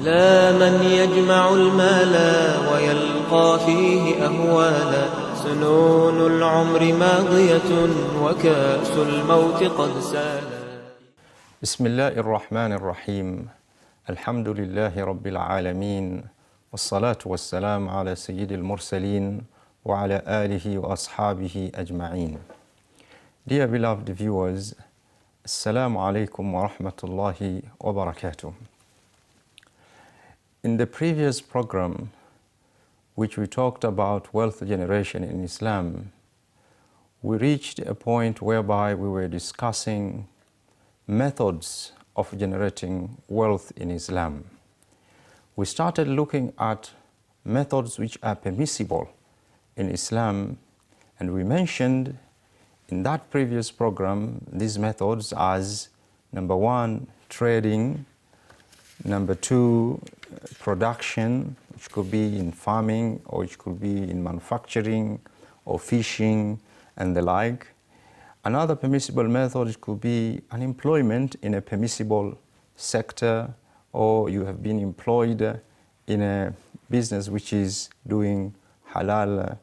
إلى من يجمع المال ويلقى فيه أهوالا سنون العمر ماضية وكأس الموت قد سالا. بسم الله الرحمن الرحيم. الحمد لله رب العالمين، والصلاة والسلام على سيد المرسلين وعلى آله وأصحابه أجمعين. Dear beloved viewers, Assalamu alaikum wa rahmatullahi wa barakatuh. In the previous program, which we talked about wealth generation in Islam, we reached a point whereby we were discussing methods of generating wealth in Islam. We started looking at methods which are permissible in Islam, and we mentioned in that previous program these methods as number one, trading, number two, production, which could be in farming or which could be in manufacturing or fishing and the like. Another permissible method could be unemployment in a permissible sector, or you have been employed in a business which is doing halal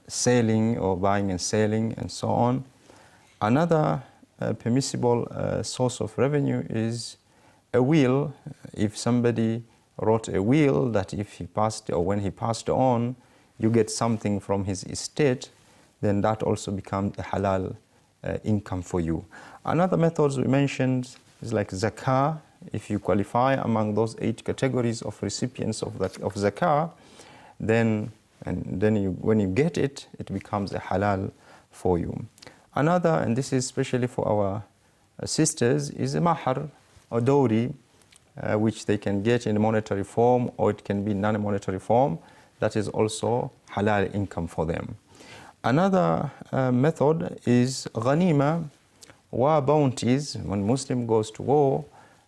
selling or buying and selling and so on. Another permissible source of revenue is a will. If somebody wrote a will that if he passed or when he passed on, you get something from his estate, then that also becomes a halal income for you. Another method we mentioned is like zakah. If you qualify among those 8 categories of recipients of zakah, then when you get it, it becomes a halal for you. Another, and this is especially for our sisters, is a mahar or dowry, which they can get in monetary form or it can be non-monetary form. That is also halal income for them. Another method is ghanima, war bounties. When Muslim goes to war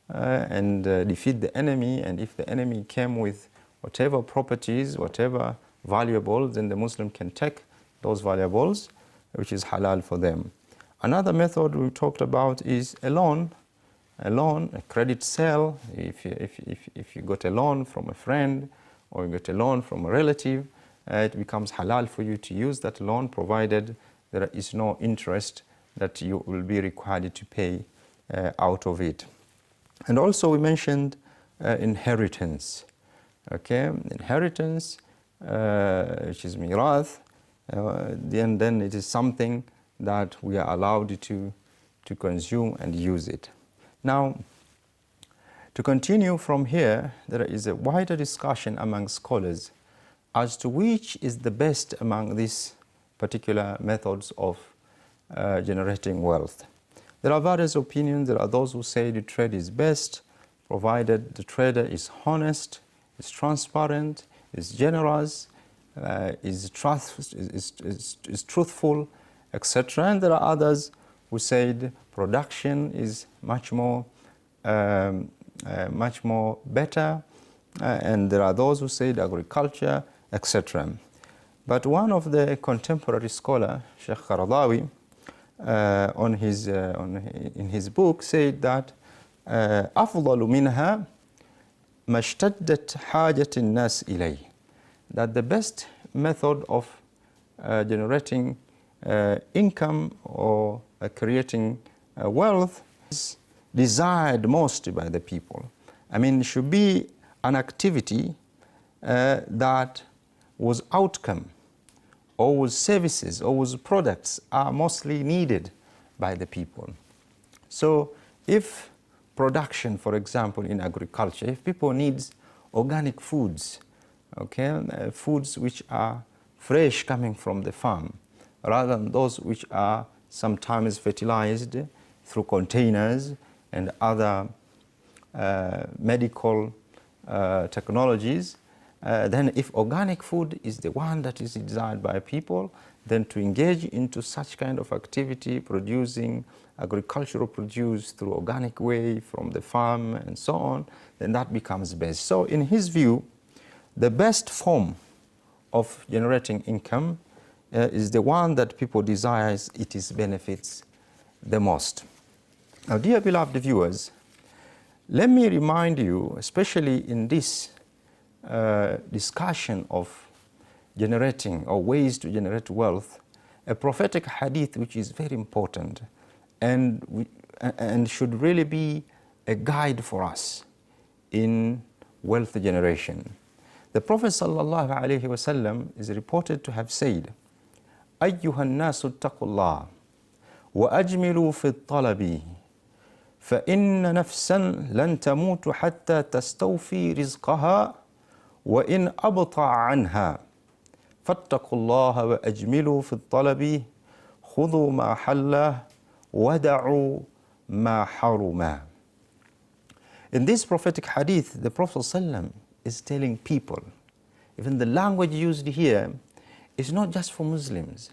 and defeat the enemy, and if the enemy came with whatever properties, whatever valuables, then the Muslim can take those valuables, which is halal for them. Another method we talked about is a loan, a credit sale. If you got a loan from a friend or you got a loan from a relative, it becomes halal for you to use that loan, provided there is no interest that you will be required to pay out of it. And also we mentioned inheritance. Okay, inheritance, which is mirath, then it is something that we are allowed to consume and use it. Now, to continue from here, there is a wider discussion among scholars as to which is the best among these particular methods of generating wealth. There are various opinions. There are those who say the trade is best, provided the trader is honest, is transparent, is generous, is truthful, etc. And there are others who said production is much more better, and there are those who said agriculture, etc. But one of the contemporary scholar, Sheikh Qaradawi, in his book said that أفضل منها ما اشتدت حاجة الناس إليه, that the best method of generating income or creating wealth is desired most by the people. I mean, it should be an activity that whose outcome or whose services or whose products are mostly needed by the people. So if production, for example, in agriculture, if people need organic foods, okay, foods which are fresh coming from the farm, rather than those which are sometimes fertilized through containers and other medical technologies, then if organic food is the one that is desired by people, then to engage into such kind of activity, producing agricultural produce through organic way from the farm and so on, then that becomes best. So in his view, the best form of generating income is the one that people desire, it benefits the most. Now, dear beloved viewers, Let me remind you, especially in this discussion of generating or ways to generate wealth, a prophetic hadith which is very important and should really be a guide for us in wealth generation. The Prophet ﷺ is reported to have said, أيها الناس اتقوا الله وأجملوا في الطلب فإن نفسا لن تموت حتى تستوفي رزقها وإن أبطأ عنها فاتقوا الله وأجملوا في الطلب خذوا ما حل ودعوا ما حرم. In this prophetic hadith, the Prophet ﷺ is telling people, even the language used here is not just for Muslims,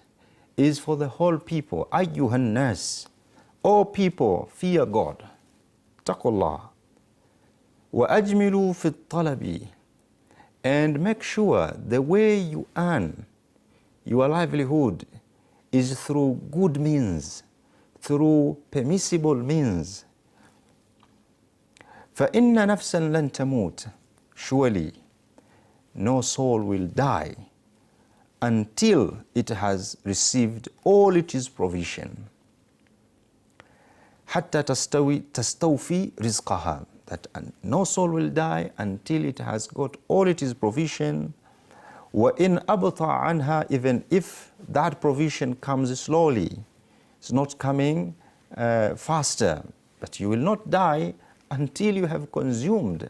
it is for the whole people. أيها الناس, all people, fear God. اتقوا الله وأجملوا في الطلب, and make sure the way you earn your livelihood is through good means, through permissible means. فإن نفسا لن تموت, surely no soul will die until it has received all its provision. حتى تستوفي رزقها, that no soul will die until it has got all its provision. وإن أبطأ عنها, even if that provision comes slowly, it's not coming faster, but you will not die until you have consumed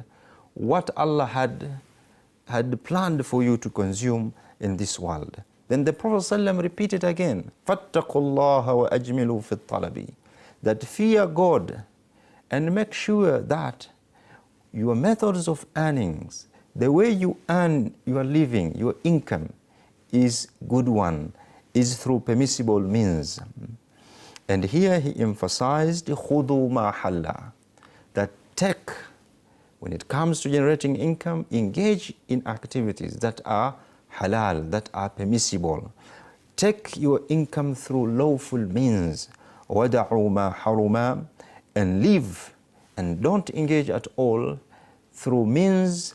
what Allah had planned for you to consume in this world. Then the Prophet ﷺ repeated again, فَاتَّقُوا اللَّهَ وَأَجْمِلُوا فِي الطَّلَبِ, that fear God and make sure that your methods of earnings, the way you earn your living, your income, is good one, is through permissible means. And here he emphasized خُذُوا مَا حَلَّ, that take, when it comes to generating income, engage in activities that are halal, that are permissible. Take your income through lawful means. وَدَعُوا مَا حَرُمَا, and live and don't engage at all through means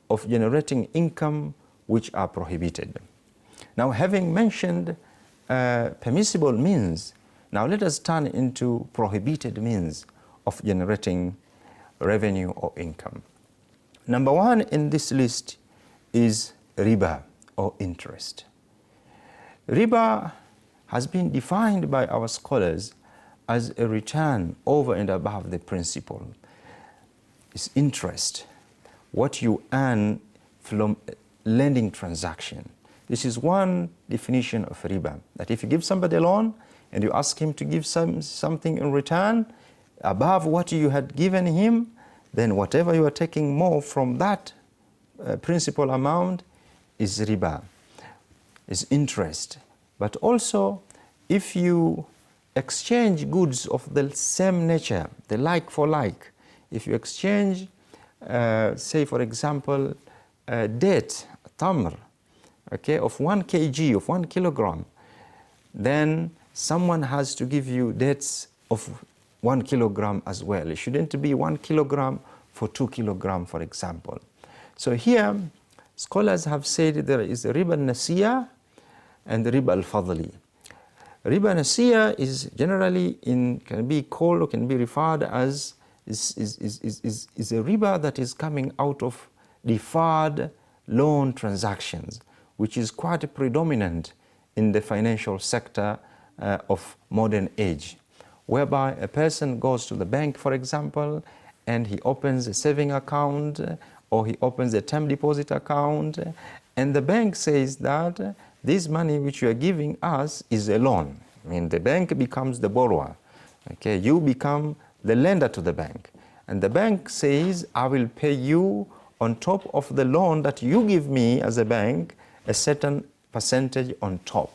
of generating income which are prohibited. Now, having mentioned permissible means, now let us turn into prohibited means of generating revenue or income. Number one in this list is riba, or interest. Riba has been defined by our scholars as a return over and above the principal. It's interest, what you earn from lending transaction. This is one definition of riba, that if you give somebody a loan and you ask him to give something in return above what you had given him, then whatever you are taking more from that principal amount is riba, is interest. But also, if you exchange goods of the same nature, the like for like, if you exchange, say for example, a date, a tamr, okay, of 1 kg, of 1 kilogram, then someone has to give you dates of 1 kilogram as well. It shouldn't be 1 kilogram for 2 kilogram, for example. So here, scholars have said there is riba nasiya and riba al-fadli. Riba nasiya is generally can be called or can be referred as is a riba that is coming out of deferred loan transactions, which is quite predominant in the financial sector of modern age, whereby a person goes to the bank, for example, and he opens a saving account or he opens a term deposit account, and the bank says that this money which you are giving us is a loan. I mean, the bank becomes the borrower. Okay, you become the lender to the bank. And the bank says, I will pay you on top of the loan that you give me as a bank, a certain percentage on top.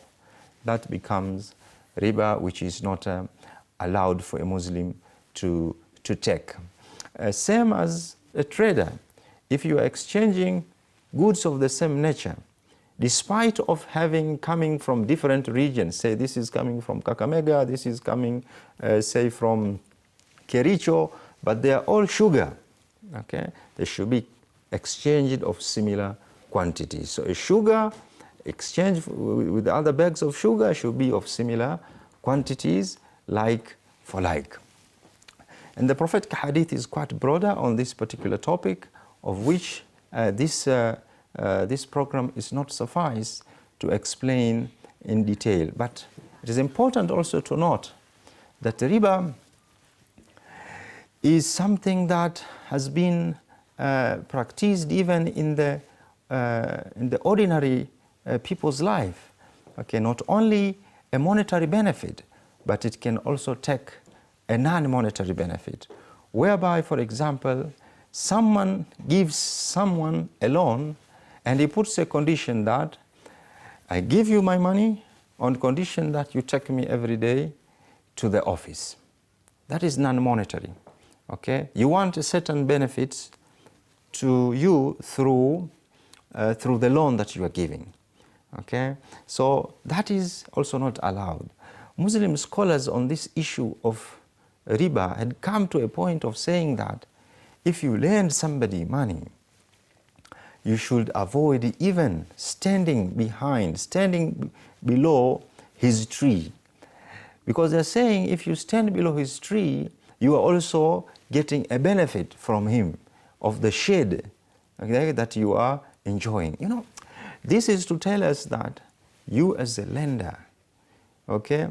That becomes riba, which is not allowed for a Muslim to take. Same as a trader. If you are exchanging goods of the same nature, despite of coming from different regions, say this is coming from Kakamega, this is coming, say from Kericho, but they are all sugar. Okay, they should be exchanged of similar quantities. So a sugar exchange with the other bags of sugar should be of similar quantities, like for like. And the prophetic hadith is quite broader on this particular topic, of which this program is not suffice to explain in detail. But it is important also to note that riba is something that has been practiced even in the ordinary people's life. Okay, not only a monetary benefit, but it can also take a non-monetary benefit, whereby, for example, someone gives someone a loan and he puts a condition that I give you my money on condition that you take me every day to the office. That is non-monetary. Okay, you want a certain benefits to you through the loan that you are giving. Okay, so that is also not allowed. Muslim scholars on this issue of riba had come to a point of saying that if you lend somebody money, you should avoid even standing below his tree. Because they're saying if you stand below his tree, you are also getting a benefit from him of the shade, okay, that you are enjoying. You know, this is to tell us that you as a lender, okay,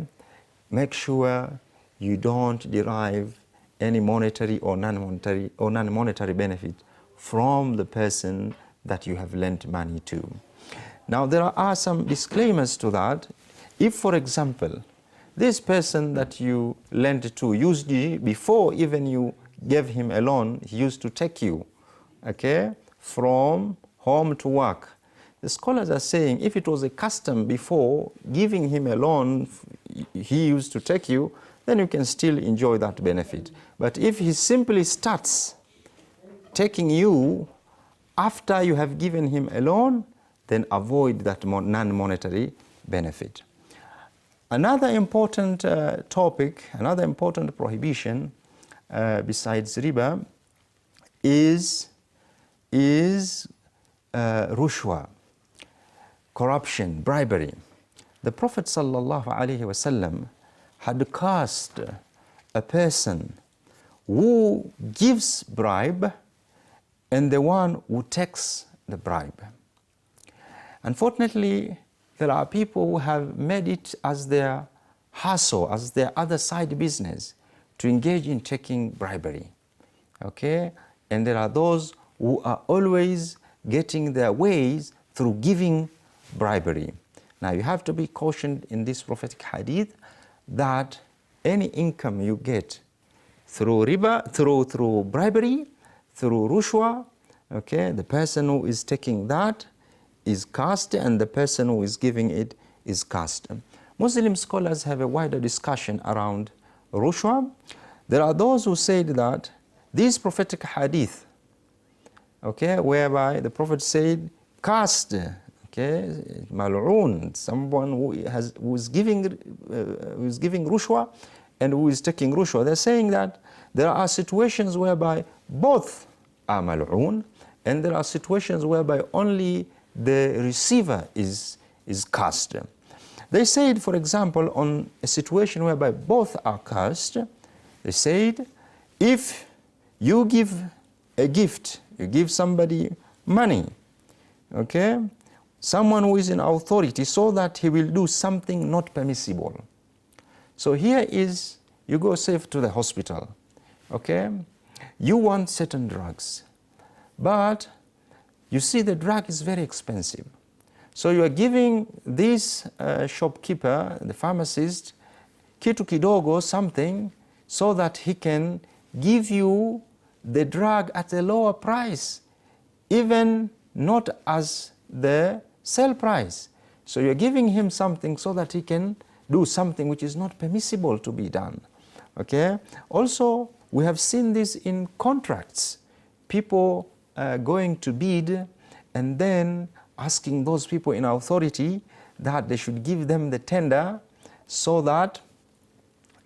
make sure you don't derive any monetary or non-monetary benefit from the person that you have lent money to. Now, there are some disclaimers to that. If, for example, this person that you lent to used you before even you gave him a loan, he used to take you, okay, from home to work. The scholars are saying if it was a custom before giving him a loan, he used to take you, then you can still enjoy that benefit. But if he simply starts taking you after you have given him a loan, then avoid that non-monetary benefit. Another important topic, another important prohibition besides riba is rushwa, corruption, bribery. The Prophet ﷺ had cursed a person who gives bribe and the one who takes the bribe. Unfortunately, there are people who have made it as their hustle, as their other side business, to engage in taking bribery. Okay? And there are those who are always getting their ways through giving bribery. Now, you have to be cautioned in this prophetic hadith that any income you get through riba, through bribery, through rushwa, okay, the person who is taking that is cursed and the person who is giving it is cursed. Muslim scholars have a wider discussion around rushwa. There are those who said that this prophetic hadith, okay, whereby the Prophet said, cursed, okay, mal'oon, someone who is giving rushwa and who is taking rushwa. They're saying that there are situations whereby both are mal'oon, and there are situations whereby only the receiver is cursed. They said, for example, on a situation whereby both are cursed, they said, if you give a gift, you give somebody money, okay, someone who is in authority, so that he will do something not permissible. So here is, you go safe to the hospital, okay, you want certain drugs, but you see the drug is very expensive. So you are giving this shopkeeper, the pharmacist, kitu kidogo, something, so that he can give you the drug at a lower price, even not as the sale price. So you're giving him something so that he can do something which is not permissible to be done. Okay? Also, we have seen this in contracts. People going to bid and then asking those people in authority that they should give them the tender so that,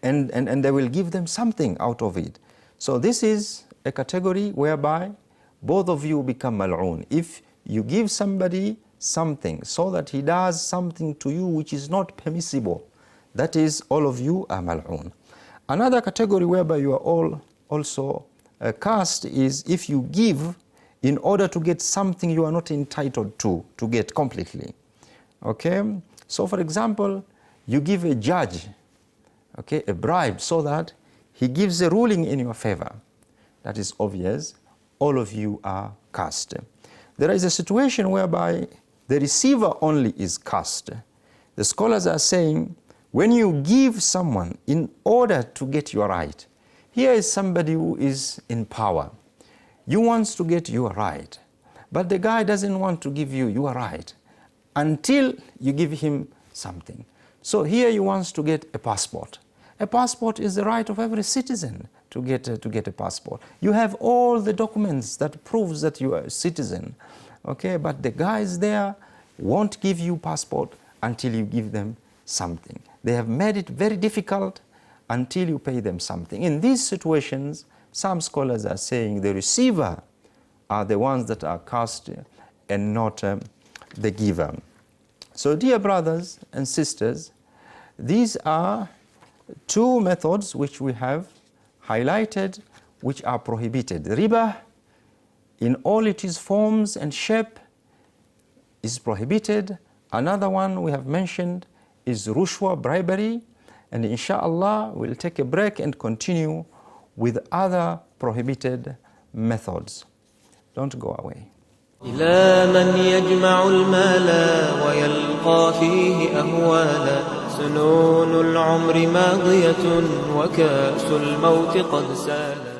and they will give them something out of it. So this is a category whereby both of you become mal'oon. If you give somebody something so that he does something to you which is not permissible, that is, all of you are mal'oon. Another category whereby you are all also cursed is if you give in order to get something you are not entitled to get completely. Okay? So for example, you give a judge, okay, a bribe so that he gives a ruling in your favor. That is obvious. All of you are cursed. There is a situation whereby the receiver only is cursed. The scholars are saying, when you give someone in order to get your right, here is somebody who is in power. You want to get your right, but the guy doesn't want to give you your right until you give him something. So here you want to get a passport. A passport is the right of every citizen to get a passport. You have all the documents that proves that you are a citizen, okay? But the guys there won't give you passport until you give them something. They have made it very difficult until you pay them something. In these situations, some scholars are saying the receiver are the ones that are cursed and not the giver. So dear brothers and sisters, these are two methods which we have highlighted which are prohibited. Riba in all its forms and shape is prohibited. Another one we have mentioned is rushwa, bribery, and inshallah we'll take a break and continue with other prohibited methods. Don't go away. إلى من يجمع المال ويلقى فيه أهوالا سنون العمر ماضية وكأس الموت قد سالا